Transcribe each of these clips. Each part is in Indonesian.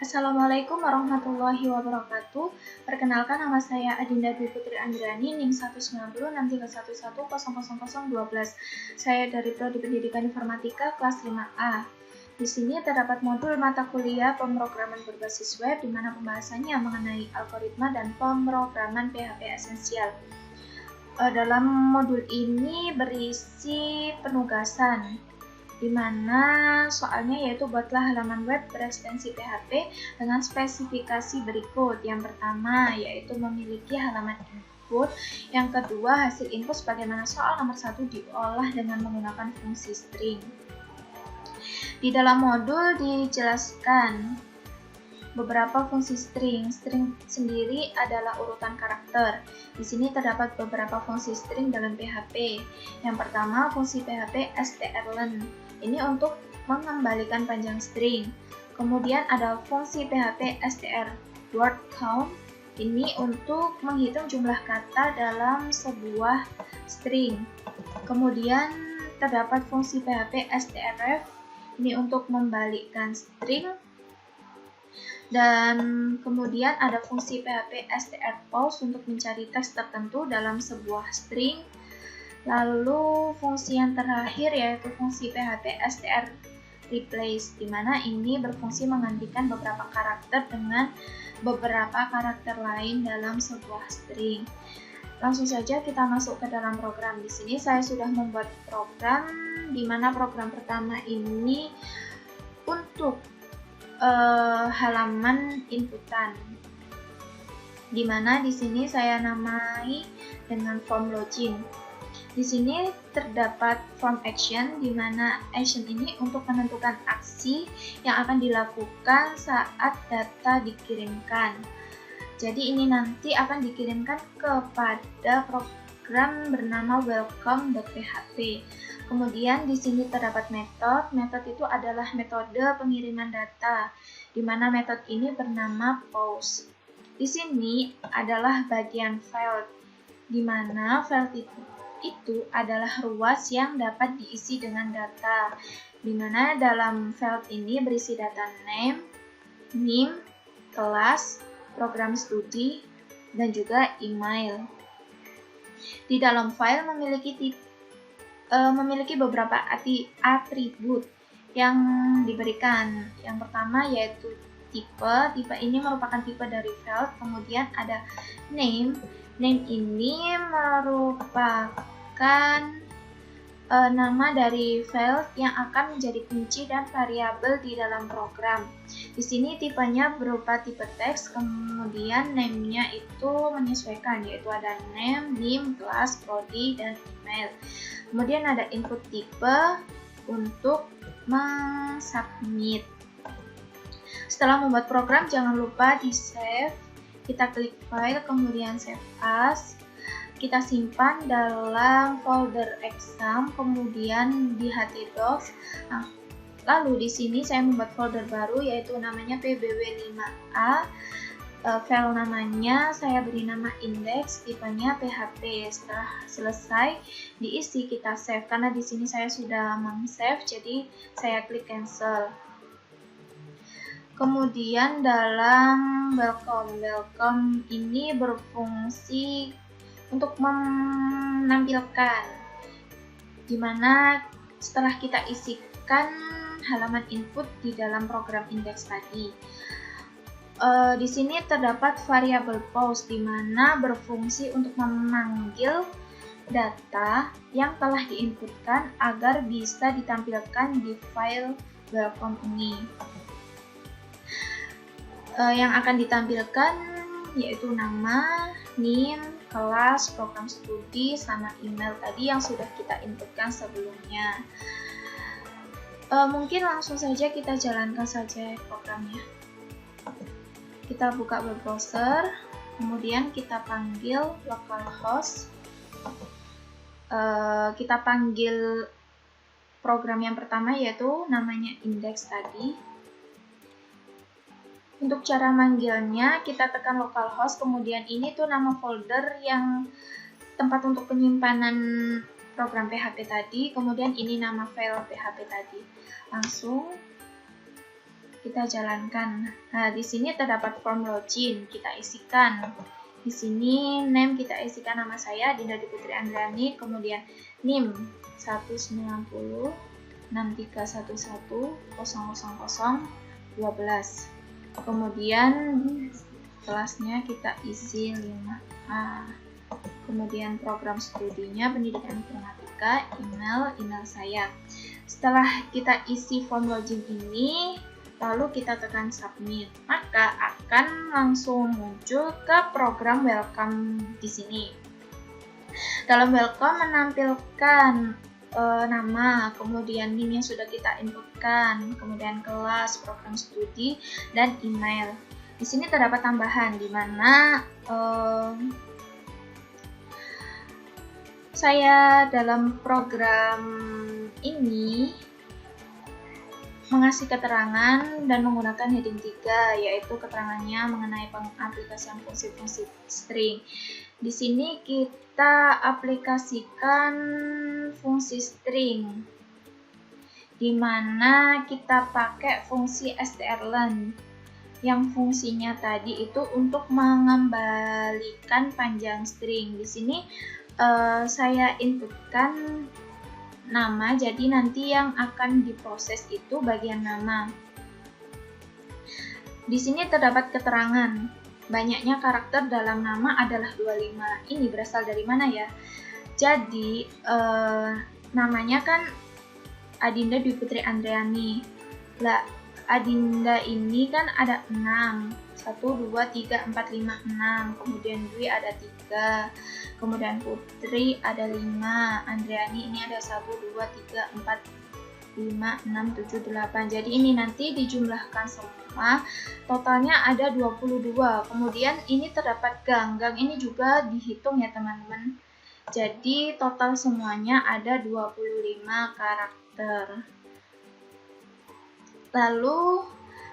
Assalamualaikum warahmatullahi wabarakatuh. Perkenalkan, nama saya Adinda Dwi Putri Andrani, NIM 1906311000012. Saya dari Prodi Pendidikan Informatika kelas 5A. Di sini terdapat modul mata kuliah pemrograman berbasis web, di mana pembahasannya mengenai algoritma dan pemrograman PHP esensial. Dalam modul ini berisi penugasan, di mana soalnya yaitu buatlah halaman web berekstensi PHP dengan spesifikasi berikut. Yang pertama yaitu memiliki halaman input, yang kedua hasil input sebagaimana soal nomor 1 diolah dengan menggunakan fungsi string. Di dalam modul dijelaskan beberapa fungsi string. String sendiri adalah urutan karakter. Di sini terdapat beberapa fungsi string dalam PHP. Yang pertama, fungsi PHP strlen. Ini untuk mengembalikan panjang string. Kemudian ada fungsi PHP str word count. Ini untuk menghitung jumlah kata dalam sebuah string. Kemudian terdapat fungsi PHP strf. Ini untuk membalikkan string. Dan kemudian ada fungsi PHP strpause untuk mencari teks tertentu dalam sebuah string. Lalu fungsi yang terakhir yaitu fungsi PHP strreplace, di mana ini berfungsi menggantikan beberapa karakter dengan beberapa karakter lain dalam sebuah string. Langsung saja kita masuk ke dalam program. Di sini saya sudah membuat program, di mana program pertama ini untuk halaman inputan, di mana di sini saya namai dengan form login. Di sini terdapat form action, di mana action ini untuk menentukan aksi yang akan dilakukan saat data dikirimkan. Jadi ini nanti akan dikirimkan kepada program bernama welcome.php. Kemudian di sini terdapat metode. Metode itu adalah metode pengiriman data, di mana metode ini bernama post. Di sini adalah bagian file, di mana file itu adalah ruas yang dapat diisi dengan data, di mana dalam file ini berisi data name, NIM, kelas, program studi, dan juga email. Di dalam file memiliki beberapa atribut yang diberikan. Yang pertama yaitu tipe. Tipe ini merupakan tipe dari field. Kemudian ada name. Name ini merupakan nama dari field yang akan menjadi kunci dan variabel di dalam program. Di sini tipenya berupa tipe teks, kemudian name-nya itu menyesuaikan, yaitu ada name, NIM, kelas, prodi, dan email. Kemudian ada input tipe untuk mensubmit. Setelah membuat program, jangan lupa di save. Kita klik file, kemudian save as. Kita simpan dalam folder exam, kemudian di htdocs. Nah, lalu di sini saya membuat folder baru yaitu namanya pbw5a. File namanya saya beri nama index, tipenya PHP. Setelah selesai diisi, kita save. Karena di sini saya sudah meng-save, jadi saya klik cancel. Kemudian dalam welcome ini berfungsi untuk menampilkan, dimana setelah kita isikan halaman input di dalam program index tadi. Di sini terdapat variabel post, di mana berfungsi untuk memanggil data yang telah diinputkan agar bisa ditampilkan di file welcome ini. Yang akan ditampilkan yaitu nama, NIM, kelas, program studi, sama email tadi yang sudah kita inputkan sebelumnya. Mungkin langsung saja kita jalankan saja programnya. Kita buka web browser, kemudian kita panggil localhost. Kita panggil program yang pertama yaitu namanya index tadi. Untuk cara manggilnya, kita tekan localhost, kemudian ini tuh nama folder yang tempat untuk penyimpanan program PHP tadi, kemudian ini nama file PHP tadi. Langsung kita jalankan. Nah, di sini terdapat form login, kita isikan. Di sini name kita isikan nama saya Dinda Dwi Putri Andriani, kemudian NIM 190 6311 000 12. Kemudian kelasnya kita isi 5A. Kemudian program studinya pendidikan informatika, email saya. Setelah kita isi form login ini, lalu kita tekan submit, maka akan langsung muncul ke program welcome di sini. Dalam welcome menampilkan nama, kemudian NIM yang sudah kita inputkan, kemudian kelas, program studi, dan email. Di sini terdapat tambahan di mana saya dalam program ini mengasih keterangan dan menggunakan heading 3, yaitu keterangannya mengenai pengaplikasian fungsi-fungsi string. Di sini kita aplikasikan fungsi string, di mana kita pakai fungsi strlen, yang fungsinya tadi itu untuk mengembalikan panjang string. Di sini saya inputkan nama, jadi nanti yang akan diproses itu bagian nama. Di sini terdapat keterangan, banyaknya karakter dalam nama adalah 25. Ini berasal dari mana ya? Jadi namanya kan Adinda Dwi Putri Andriani. Lah, Adinda ini kan ada 6. 1, 2, 3, 4, 5, 6. Kemudian Dwi ada 3. Kemudian Putri ada 5. Andriani ini ada 1, 2, 3, 4, 5, 6, 7, 8. Jadi ini nanti dijumlahkan semua, totalnya ada 22. Kemudian ini terdapat gang ini juga dihitung ya teman-teman. Jadi total semuanya ada 25 karakter. Lalu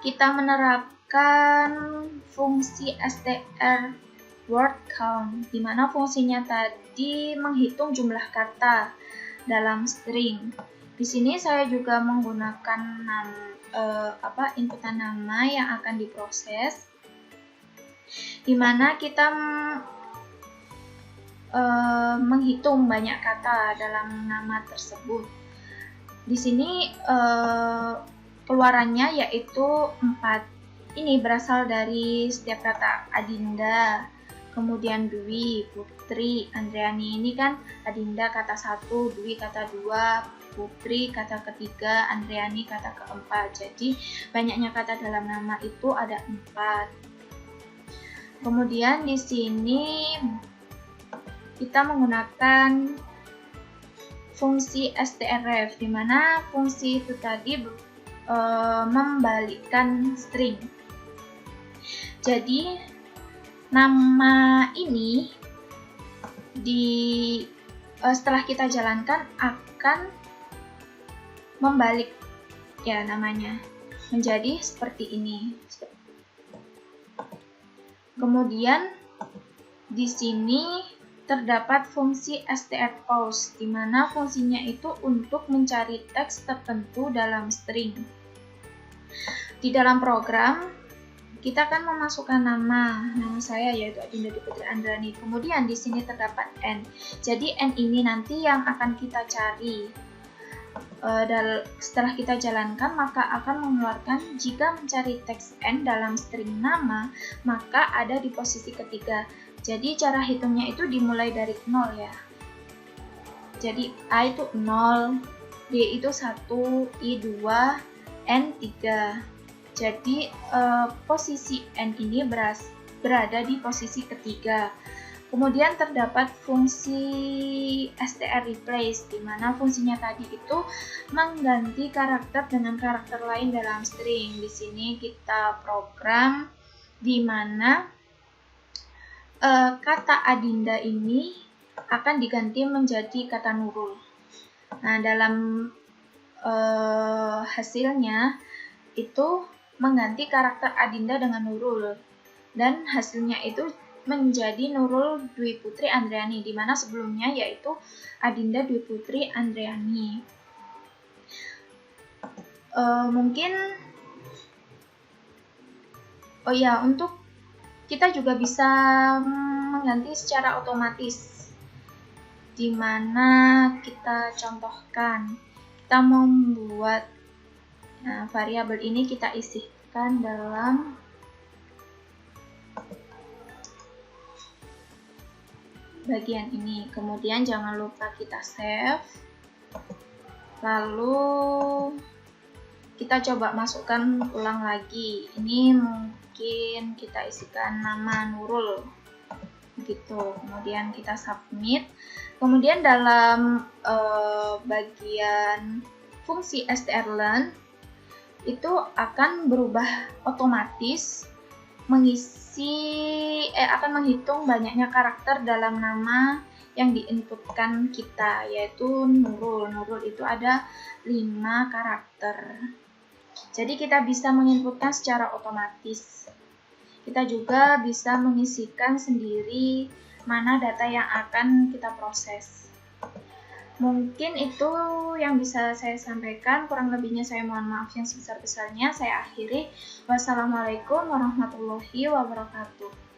kita menerapkan fungsi str word count, di mana fungsinya tadi menghitung jumlah kata dalam string. Di sini saya juga menggunakan inputan nama yang akan diproses, di mana kita menghitung banyak kata dalam nama tersebut. Di sini keluarannya yaitu 4. Ini berasal dari setiap kata Adinda, kemudian Dwi, Putri, Andriani. Ini kan Adinda kata 1, Dwi kata 2, Putri kata ketiga, Andriani kata keempat. Jadi banyaknya kata dalam nama itu ada 4. Kemudian di sini kita menggunakan fungsi strf, di mana fungsi itu tadi membalikkan string. Jadi nama ini setelah kita jalankan akan membalik ya namanya menjadi seperti ini. Kemudian di sini terdapat fungsi strpause, di mana fungsinya itu untuk mencari teks tertentu dalam string. Di dalam program kita akan memasukkan nama saya yaitu Adinda Dwi Putri Andriani. Kemudian di sini terdapat n. Jadi n ini nanti yang akan kita cari. Setelah kita jalankan, maka akan mengeluarkan jika mencari teks n dalam string nama, maka ada di posisi ketiga. Jadi cara hitungnya itu dimulai dari 0 ya. Jadi A itu 0, D itu 1, I 2, N 3. Jadi posisi N ini berada di posisi ketiga. Kemudian terdapat fungsi str replace, di mana fungsinya tadi itu mengganti karakter dengan karakter lain dalam string. Di sini kita program di mana kata Adinda ini akan diganti menjadi kata Nurul. Nah, dalam hasilnya itu mengganti karakter Adinda dengan Nurul, dan hasilnya itu menjadi Nurul Dwi Putri Andriani, di mana sebelumnya yaitu Adinda Dwi Putri Andriani. Mungkin Oh ya, untuk kita juga bisa mengganti secara otomatis, di mana kita contohkan kita membuat variabel ini kita isikan dalam bagian ini. Kemudian jangan lupa kita save, lalu kita coba masukkan ulang lagi. Ini mungkin kita isikan nama Nurul gitu. Kemudian kita submit. Kemudian dalam bagian fungsi strlearn itu akan berubah otomatis akan menghitung banyaknya karakter dalam nama yang diinputkan kita, yaitu Nurul. Nurul itu ada 5 karakter. Jadi kita bisa menginputkan secara otomatis. Kita juga bisa mengisikan sendiri mana data yang akan kita proses. Mungkin itu yang bisa saya sampaikan, kurang lebihnya saya mohon maaf yang sebesar-besarnya. Saya akhiri. Wassalamualaikum warahmatullahi wabarakatuh.